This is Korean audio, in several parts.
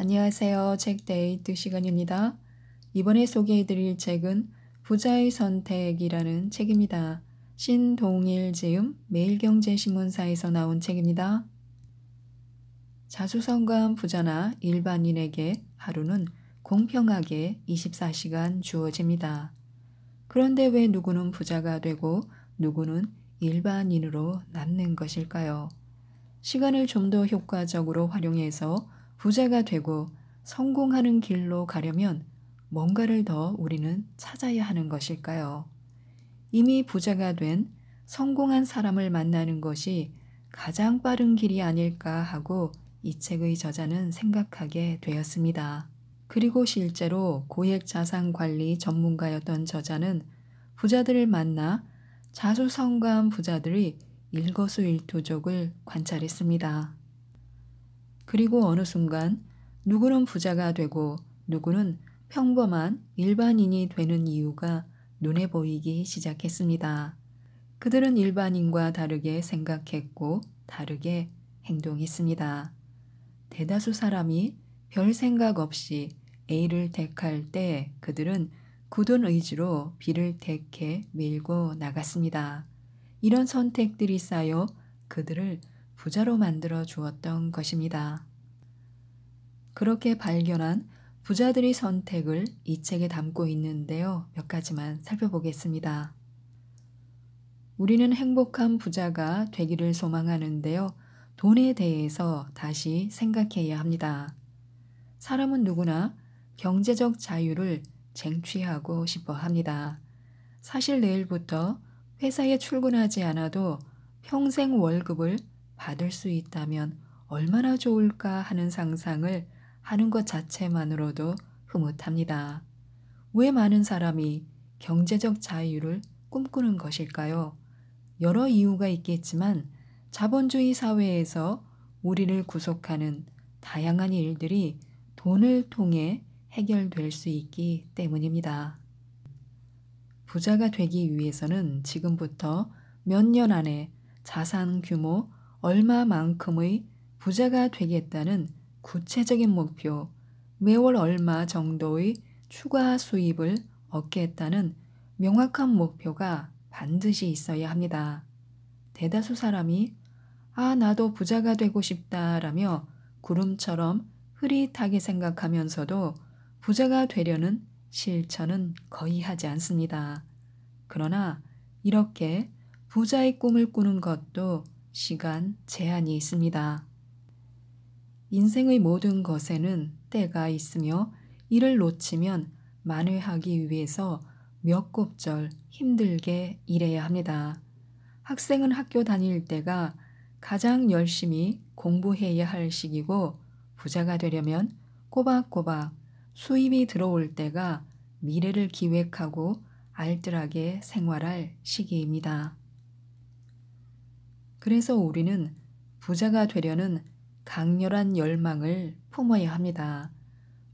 안녕하세요. 책데이트 시간입니다. 이번에 소개해드릴 책은 부자의 선택이라는 책입니다. 신동일 지음 매일경제신문사에서 나온 책입니다. 자수성가한 부자나 일반인에게 하루는 공평하게 24시간 주어집니다. 그런데 왜 누구는 부자가 되고 누구는 일반인으로 남는 것일까요? 시간을 좀 더 효과적으로 활용해서 부자가 되고 성공하는 길로 가려면 뭔가를 더 우리는 찾아야 하는 것일까요? 이미 부자가 된 성공한 사람을 만나는 것이 가장 빠른 길이 아닐까 하고 이 책의 저자는 생각하게 되었습니다. 그리고 실제로 고액자산관리 전문가였던 저자는 부자들을 만나 자수성가한 부자들의 일거수일투족을 관찰했습니다. 그리고 어느 순간 누구는 부자가 되고 누구는 평범한 일반인이 되는 이유가 눈에 보이기 시작했습니다. 그들은 일반인과 다르게 생각했고 다르게 행동했습니다. 대다수 사람이 별 생각 없이 A를 택할 때 그들은 굳은 의지로 B를 택해 밀고 나갔습니다. 이런 선택들이 쌓여 그들을 부자로 만들어 주었던 것입니다. 그렇게 발견한 부자들의 선택을 이 책에 담고 있는데요. 몇 가지만 살펴보겠습니다. 우리는 행복한 부자가 되기를 소망하는데요. 돈에 대해서 다시 생각해야 합니다. 사람은 누구나 경제적 자유를 쟁취하고 싶어 합니다. 사실 내일부터 회사에 출근하지 않아도 평생 월급을 받을 수 있다면 얼마나 좋을까 하는 상상을 하는 것 자체만으로도 흐뭇합니다. 왜 많은 사람이 경제적 자유를 꿈꾸는 것일까요? 여러 이유가 있겠지만 자본주의 사회에서 우리를 구속하는 다양한 일들이 돈을 통해 해결될 수 있기 때문입니다. 부자가 되기 위해서는 지금부터 몇 년 안에 자산 규모 얼마만큼의 부자가 되겠다는 구체적인 목표, 매월 얼마 정도의 추가 수입을 얻겠다는 명확한 목표가 반드시 있어야 합니다. 대다수 사람이 나도 부자가 되고 싶다라며 구름처럼 흐릿하게 생각하면서도 부자가 되려는 실천은 거의 하지 않습니다. 그러나 이렇게 부자의 꿈을 꾸는 것도 시간 제한이 있습니다. 인생의 모든 것에는 때가 있으며 이를 놓치면 만회하기 위해서 몇 곱절 힘들게 일해야 합니다. 학생은 학교 다닐 때가 가장 열심히 공부해야 할 시기고 부자가 되려면 꼬박꼬박 수입이 들어올 때가 미래를 기획하고 알뜰하게 생활할 시기입니다. 그래서 우리는 부자가 되려는 강렬한 열망을 품어야 합니다.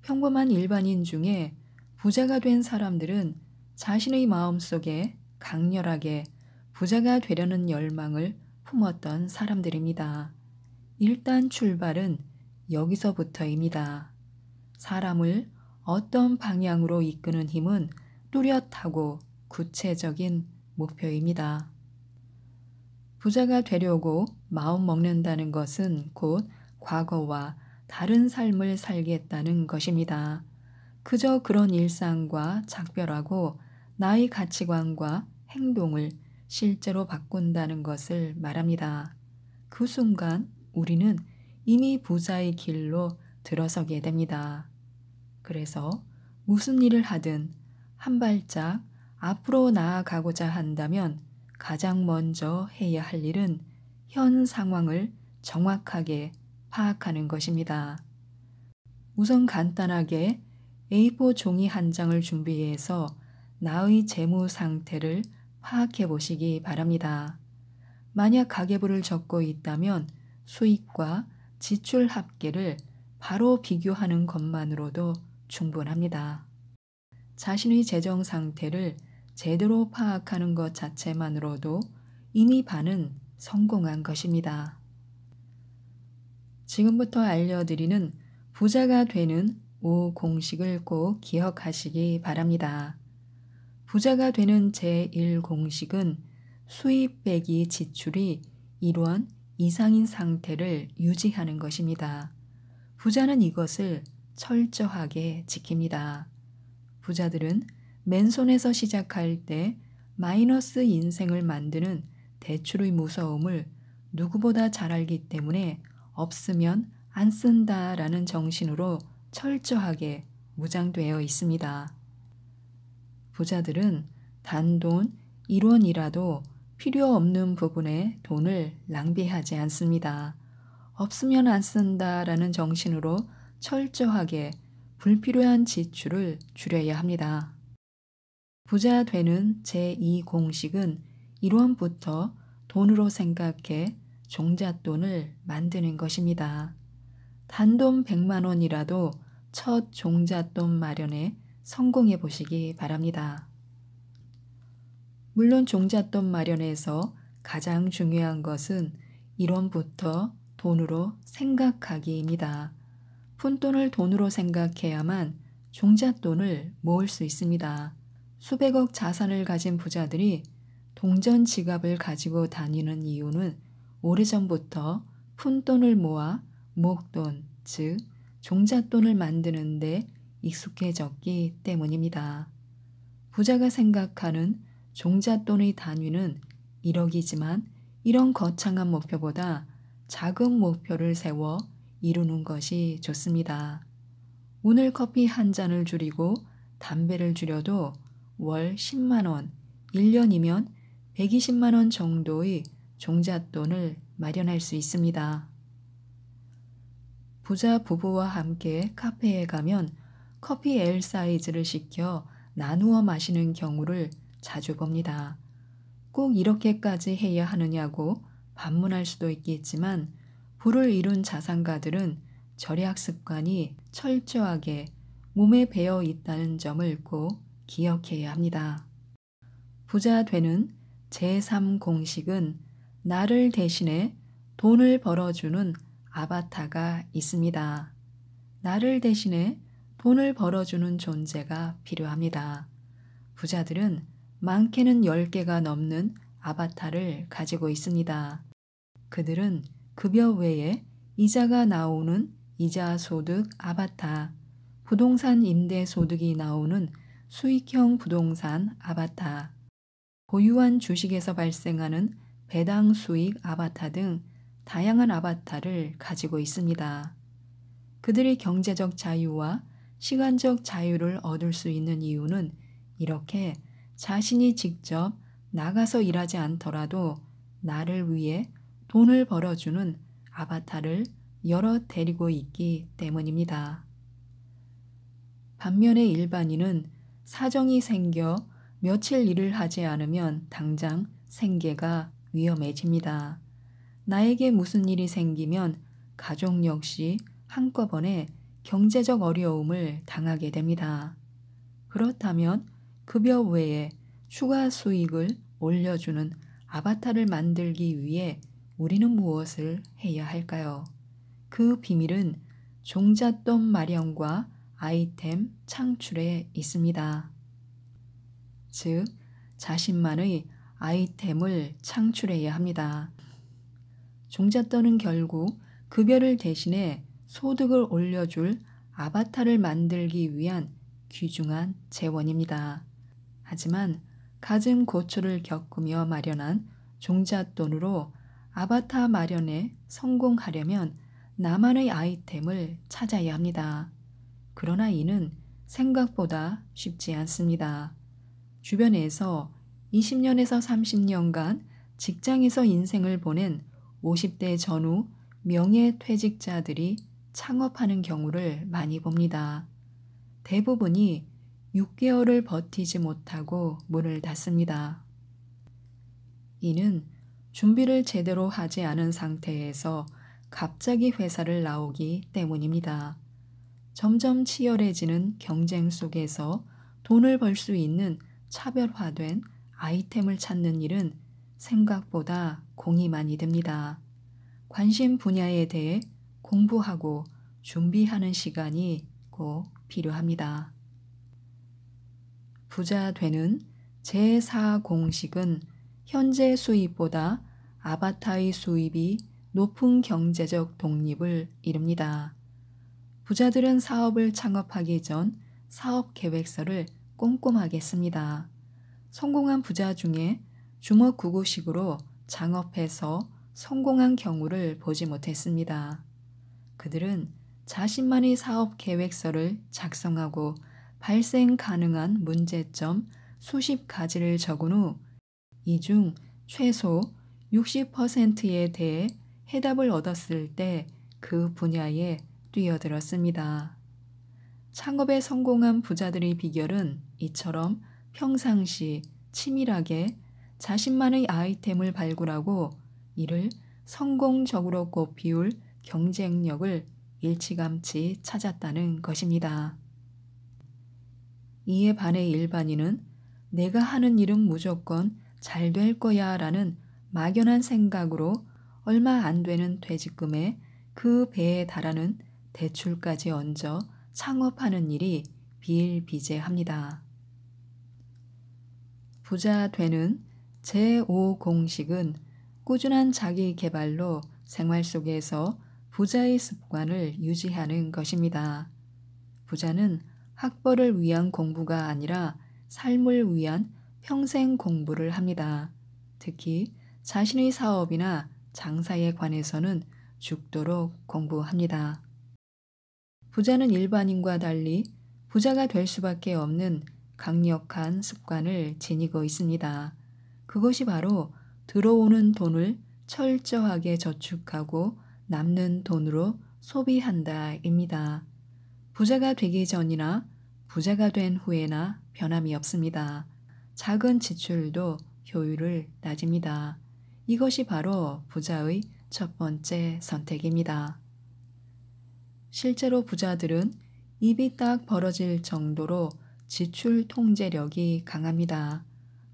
평범한 일반인 중에 부자가 된 사람들은 자신의 마음속에 강렬하게 부자가 되려는 열망을 품었던 사람들입니다. 일단 출발은 여기서부터입니다. 사람을 어떤 방향으로 이끄는 힘은 뚜렷하고 구체적인 목표입니다. 부자가 되려고 마음 먹는다는 것은 곧 과거와 다른 삶을 살겠다는 것입니다. 그저 그런 일상과 작별하고 나의 가치관과 행동을 실제로 바꾼다는 것을 말합니다. 그 순간 우리는 이미 부자의 길로 들어서게 됩니다. 그래서 무슨 일을 하든 한 발짝 앞으로 나아가고자 한다면 가장 먼저 해야 할 일은 현 상황을 정확하게 파악하는 것입니다. 우선 간단하게 A4 종이 한 장을 준비해서 나의 재무 상태를 파악해 보시기 바랍니다. 만약 가계부를 적고 있다면 수익과 지출 합계를 바로 비교하는 것만으로도 충분합니다. 자신의 재정 상태를 제대로 파악하는 것 자체만으로도 이미 반은 성공한 것입니다. 지금부터 알려드리는 부자가 되는 5공식을 꼭 기억하시기 바랍니다. 부자가 되는 제1공식은 수입 빼기 지출이 1원 이상인 상태를 유지하는 것입니다. 부자는 이것을 철저하게 지킵니다. 부자들은 맨손에서 시작할 때 마이너스 인생을 만드는 대출의 무서움을 누구보다 잘 알기 때문에 없으면 안 쓴다라는 정신으로 철저하게 무장되어 있습니다. 부자들은 단돈 1원이라도 필요 없는 부분에 돈을 낭비하지 않습니다. 없으면 안 쓴다라는 정신으로 철저하게 불필요한 지출을 줄여야 합니다. 부자 되는 제2공식은 1원부터 돈으로 생각해 종잣돈을 만드는 것입니다. 단돈 100만 원이라도 첫 종잣돈 마련에 성공해 보시기 바랍니다. 물론 종잣돈 마련에서 가장 중요한 것은 1원부터 돈으로 생각하기입니다. 푼돈을 돈으로 생각해야만 종잣돈을 모을 수 있습니다. 수백억 자산을 가진 부자들이 동전 지갑을 가지고 다니는 이유는 오래전부터 푼돈을 모아 목돈, 즉 종잣돈을 만드는 데 익숙해졌기 때문입니다. 부자가 생각하는 종잣돈의 단위는 1억이지만 이런 거창한 목표보다 작은 목표를 세워 이루는 것이 좋습니다. 오늘 커피 한 잔을 줄이고 담배를 줄여도 월 10만 원, 1년이면 120만 원 정도의 종잣돈을 마련할 수 있습니다. 부자 부부와 함께 카페에 가면 커피 L 사이즈를 시켜 나누어 마시는 경우를 자주 봅니다. 꼭 이렇게까지 해야 하느냐고 반문할 수도 있겠지만 부를 이룬 자산가들은 절약 습관이 철저하게 몸에 배어 있다는 점을 꼭 기억해야 합니다. 부자 되는 제3공식은 나를 대신해 돈을 벌어주는 아바타가 있습니다. 나를 대신해 돈을 벌어주는 존재가 필요합니다. 부자들은 많게는 10개가 넘는 아바타를 가지고 있습니다. 그들은 급여 외에 이자가 나오는 이자 소득 아바타, 부동산 임대 소득이 나오는 수익형 부동산 아바타, 보유한 주식에서 발생하는 배당 수익 아바타 등 다양한 아바타를 가지고 있습니다. 그들이 경제적 자유와 시간적 자유를 얻을 수 있는 이유는 이렇게 자신이 직접 나가서 일하지 않더라도 나를 위해 돈을 벌어주는 아바타를 여러 데리고 있기 때문입니다. 반면에 일반인은 사정이 생겨 며칠 일을 하지 않으면 당장 생계가 위험해집니다. 나에게 무슨 일이 생기면 가족 역시 한꺼번에 경제적 어려움을 당하게 됩니다. 그렇다면 급여 외에 추가 수익을 올려주는 아바타를 만들기 위해 우리는 무엇을 해야 할까요? 그 비밀은 종잣돈 마련과 아이템 창출에 있습니다. 즉, 자신만의 아이템을 창출해야 합니다. 종잣돈은 결국 급여를 대신해 소득을 올려줄 아바타를 만들기 위한 귀중한 재원입니다. 하지만 갖은 고초를 겪으며 마련한 종잣돈으로 아바타 마련에 성공하려면 나만의 아이템을 찾아야 합니다. 그러나 이는 생각보다 쉽지 않습니다. 주변에서 20년에서 30년간 직장에서 인생을 보낸 50대 전후 명예퇴직자들이 창업하는 경우를 많이 봅니다. 대부분이 6개월을 버티지 못하고 문을 닫습니다. 이는 준비를 제대로 하지 않은 상태에서 갑자기 회사를 나오기 때문입니다. 점점 치열해지는 경쟁 속에서 돈을 벌 수 있는 차별화된 아이템을 찾는 일은 생각보다 공이 많이 듭니다. 관심 분야에 대해 공부하고 준비하는 시간이 꼭 필요합니다. 부자 되는 제4공식은 현재 수입보다 아바타의 수입이 높은 경제적 독립을 이룹니다. 부자들은 사업을 창업하기 전 사업 계획서를 꼼꼼하게 씁니다. 성공한 부자 중에 주먹구구식으로 창업해서 성공한 경우를 보지 못했습니다. 그들은 자신만의 사업 계획서를 작성하고 발생 가능한 문제점 수십 가지를 적은 후 이 중 최소 60%에 대해 해답을 얻었을 때 그 분야에 뛰어들었습니다. 창업에 성공한 부자들의 비결은 이처럼 평상시 치밀하게 자신만의 아이템을 발굴하고 이를 성공적으로 꽃피울 경쟁력을 일찌감치 찾았다는 것입니다. 이에 반해 일반인은 내가 하는 일은 무조건 잘 될 거야 라는 막연한 생각으로 얼마 안 되는 퇴직금에 그 배에 달하는 대출까지 얹어 창업하는 일이 비일비재합니다. 부자 되는 제5공식은 꾸준한 자기 개발로 생활 속에서 부자의 습관을 유지하는 것입니다. 부자는 학벌을 위한 공부가 아니라 삶을 위한 평생 공부를 합니다. 특히 자신의 사업이나 장사에 관해서는 죽도록 공부합니다. 부자는 일반인과 달리 부자가 될 수밖에 없는 강력한 습관을 지니고 있습니다. 그것이 바로 들어오는 돈을 철저하게 저축하고 남는 돈으로 소비한다입니다. 부자가 되기 전이나 부자가 된 후에나 변함이 없습니다. 작은 지출도 효율을 따집니다. 이것이 바로 부자의 첫 번째 선택입니다. 실제로 부자들은 입이 딱 벌어질 정도로 지출 통제력이 강합니다.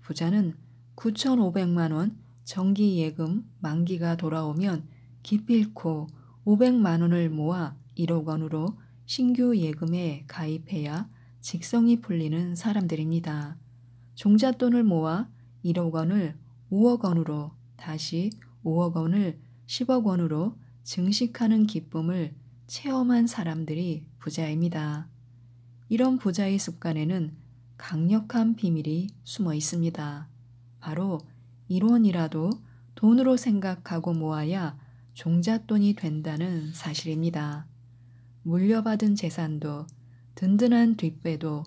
부자는 9,500만 원 정기 예금 만기가 돌아오면 기필코 500만 원을 모아 1억 원으로 신규 예금에 가입해야 직성이 풀리는 사람들입니다. 종잣돈을 모아 1억 원을 5억 원으로 다시 5억 원을 10억 원으로 증식하는 기쁨을 체험한 사람들이 부자입니다. 이런 부자의 습관에는 강력한 비밀이 숨어 있습니다. 바로 1원이라도 돈으로 생각하고 모아야 종잣돈이 된다는 사실입니다. 물려받은 재산도 든든한 뒷배도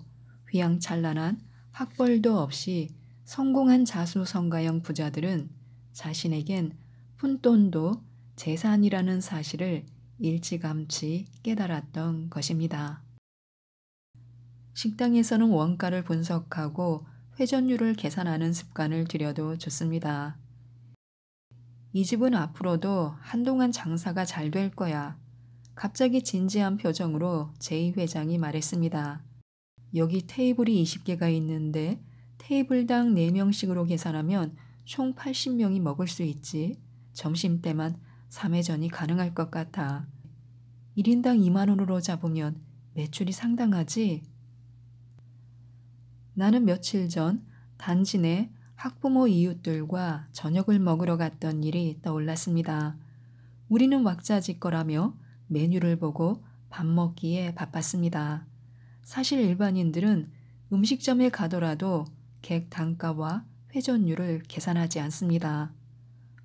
휘황찬란한 학벌도 없이 성공한 자수성가형 부자들은 자신에겐 푼돈도 재산이라는 사실을 일찌감치 깨달았던 것입니다. 식당에서는 원가를 분석하고 회전율을 계산하는 습관을 들여도 좋습니다. 이 집은 앞으로도 한동안 장사가 잘 될 거야. 갑자기 진지한 표정으로 제이 회장이 말했습니다. 여기 테이블이 20개가 있는데 테이블당 4명씩으로 계산하면 총 80명이 먹을 수 있지. 점심때만 3회전이 가능할 것 같아. 1인당 2만 원으로 잡으면 매출이 상당하지? 나는 며칠 전 단지 내 학부모 이웃들과 저녁을 먹으러 갔던 일이 떠올랐습니다. 우리는 왁자지껄하며 메뉴를 보고 밥 먹기에 바빴습니다. 사실 일반인들은 음식점에 가더라도 객 단가와 회전율을 계산하지 않습니다.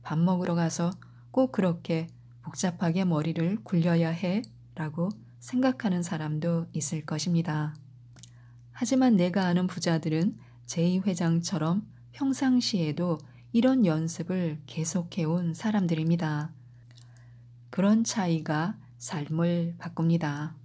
밥 먹으러 가서 꼭 그렇게 복잡하게 머리를 굴려야 해? 라고 생각하는 사람도 있을 것입니다. 하지만 내가 아는 부자들은 제이 회장처럼 평상시에도 이런 연습을 계속해온 사람들입니다. 그런 차이가 삶을 바꿉니다.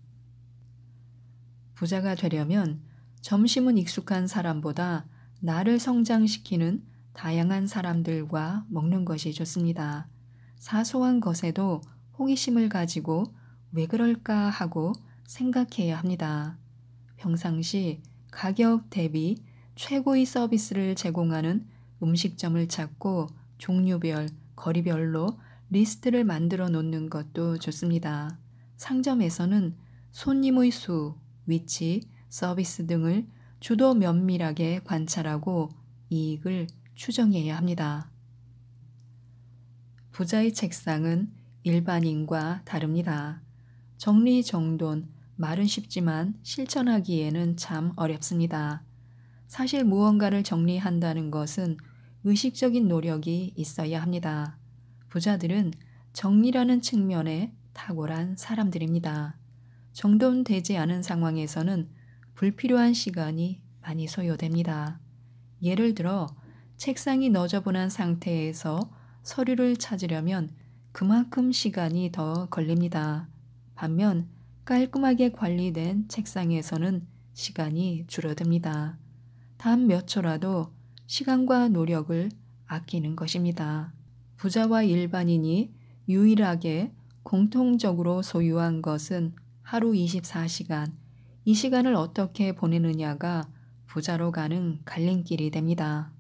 부자가 되려면 점심은 익숙한 사람보다 나를 성장시키는 다양한 사람들과 먹는 것이 좋습니다. 사소한 것에도 호기심을 가지고 왜 그럴까 하고 생각해야 합니다. 평상시 가격 대비 최고의 서비스를 제공하는 음식점을 찾고 종류별, 거리별로 리스트를 만들어 놓는 것도 좋습니다. 상점에서는 손님의 수, 위치, 서비스 등을 주도 면밀하게 관찰하고 이익을 추정해야 합니다. 부자의 책상은 일반인과 다릅니다. 정리정돈, 말은 쉽지만 실천하기에는 참 어렵습니다. 사실 무언가를 정리한다는 것은 의식적인 노력이 있어야 합니다. 부자들은 정리라는 측면에 탁월한 사람들입니다. 정돈되지 않은 상황에서는 불필요한 시간이 많이 소요됩니다. 예를 들어 책상이 너저분한 상태에서 서류를 찾으려면 그만큼 시간이 더 걸립니다. 반면 깔끔하게 관리된 책상에서는 시간이 줄어듭니다. 단 몇 초라도 시간과 노력을 아끼는 것입니다. 부자와 일반인이 유일하게 공통적으로 소유한 것은 하루 24시간, 이 시간을 어떻게 보내느냐가 부자로 가는 갈림길이 됩니다.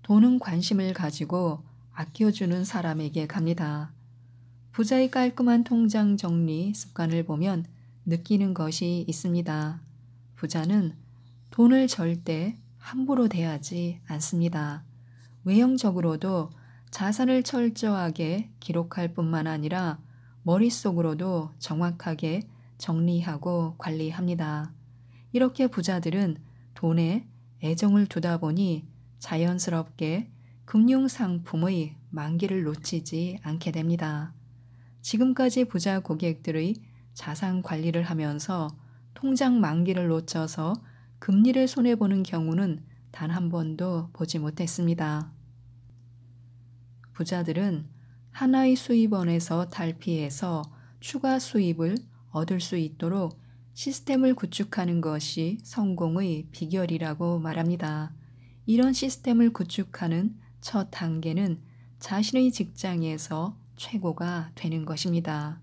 돈은 관심을 가지고 아껴주는 사람에게 갑니다. 부자의 깔끔한 통장 정리 습관을 보면 느끼는 것이 있습니다. 부자는 돈을 절대 함부로 대하지 않습니다. 외형적으로도 자산을 철저하게 기록할 뿐만 아니라 머릿속으로도 정확하게 정리하고 관리합니다. 이렇게 부자들은 돈에 애정을 두다 보니 자연스럽게 금융상품의 만기를 놓치지 않게 됩니다. 지금까지 부자 고객들의 자산 관리를 하면서 통장 만기를 놓쳐서 금리를 손해보는 경우는 단 한 번도 보지 못했습니다. 부자들은 하나의 수입원에서 탈피해서 추가 수입을 얻을 수 있도록 시스템을 구축하는 것이 성공의 비결이라고 말합니다. 이런 시스템을 구축하는 첫 단계는 자신의 직장에서 최고가 되는 것입니다.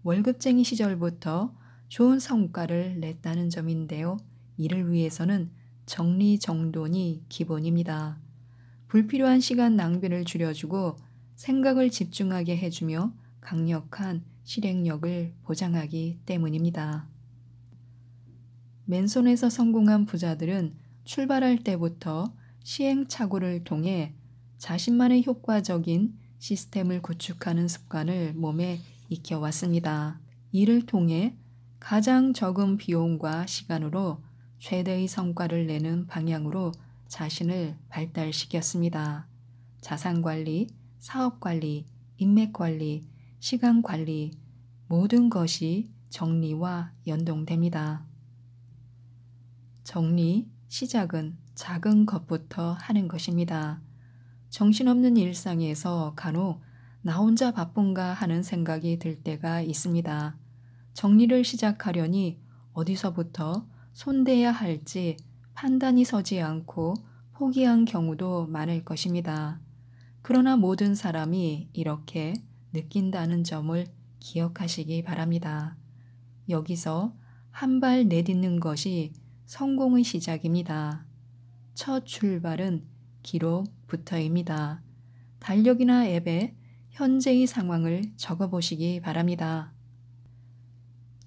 월급쟁이 시절부터 좋은 성과를 냈다는 점인데요. 이를 위해서는 정리정돈이 기본입니다. 불필요한 시간 낭비를 줄여주고 생각을 집중하게 해주며 강력한 실행력을 보장하기 때문입니다. 맨손에서 성공한 부자들은 출발할 때부터 시행착오를 통해 자신만의 효과적인 시스템을 구축하는 습관을 몸에 익혀왔습니다. 이를 통해 가장 적은 비용과 시간으로 최대의 성과를 내는 방향으로 자신을 발달시켰습니다. 자산관리, 사업관리, 인맥관리, 시간관리 모든 것이 정리와 연동됩니다. 정리, 시작은 작은 것부터 하는 것입니다. 정신없는 일상에서 간혹 나 혼자 바쁜가 하는 생각이 들 때가 있습니다. 정리를 시작하려니 어디서부터 손대야 할지 판단이 서지 않고 포기한 경우도 많을 것입니다. 그러나 모든 사람이 이렇게 느낀다는 점을 기억하시기 바랍니다. 여기서 한 발 내딛는 것이 성공의 시작입니다. 첫 출발은 기록부터입니다. 달력이나 앱에 현재의 상황을 적어보시기 바랍니다.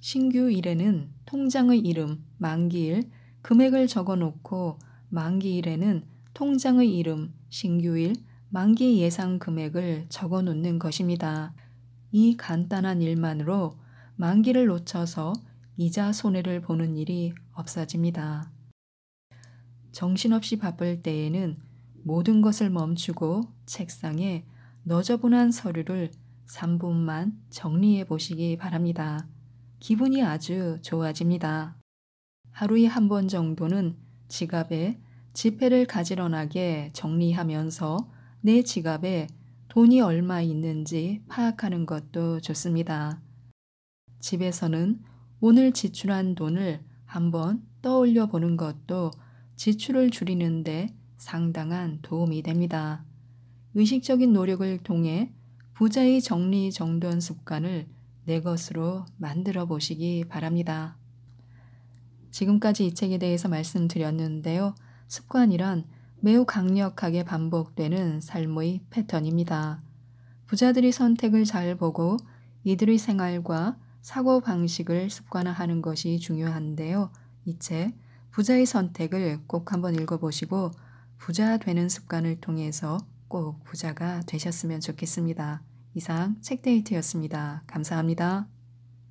신규일에는 통장의 이름, 만기일, 금액을 적어놓고 만기일에는 통장의 이름, 신규일, 만기 예상 금액을 적어놓는 것입니다. 이 간단한 일만으로 만기를 놓쳐서 이자 손해를 보는 일이 없어집니다. 정신없이 바쁠 때에는 모든 것을 멈추고 책상에 너저분한 서류를 3분만 정리해 보시기 바랍니다. 기분이 아주 좋아집니다. 하루에 한 번 정도는 지갑에 지폐를 가지런하게 정리하면서 내 지갑에 돈이 얼마 있는지 파악하는 것도 좋습니다. 집에서는 오늘 지출한 돈을 한번 떠올려 보는 것도 지출을 줄이는데 상당한 도움이 됩니다. 의식적인 노력을 통해 부자의 정리정돈 습관을 내 것으로 만들어 보시기 바랍니다. 지금까지 이 책에 대해서 말씀드렸는데요. 습관이란 매우 강력하게 반복되는 삶의 패턴입니다. 부자들이 선택을 잘 보고 이들의 생활과 사고방식을 습관화하는 것이 중요한데요. 이 책 부자의 선택을 꼭 한번 읽어보시고 부자 되는 습관을 통해서 꼭 부자가 되셨으면 좋겠습니다. 이상 책데이트였습니다. 감사합니다.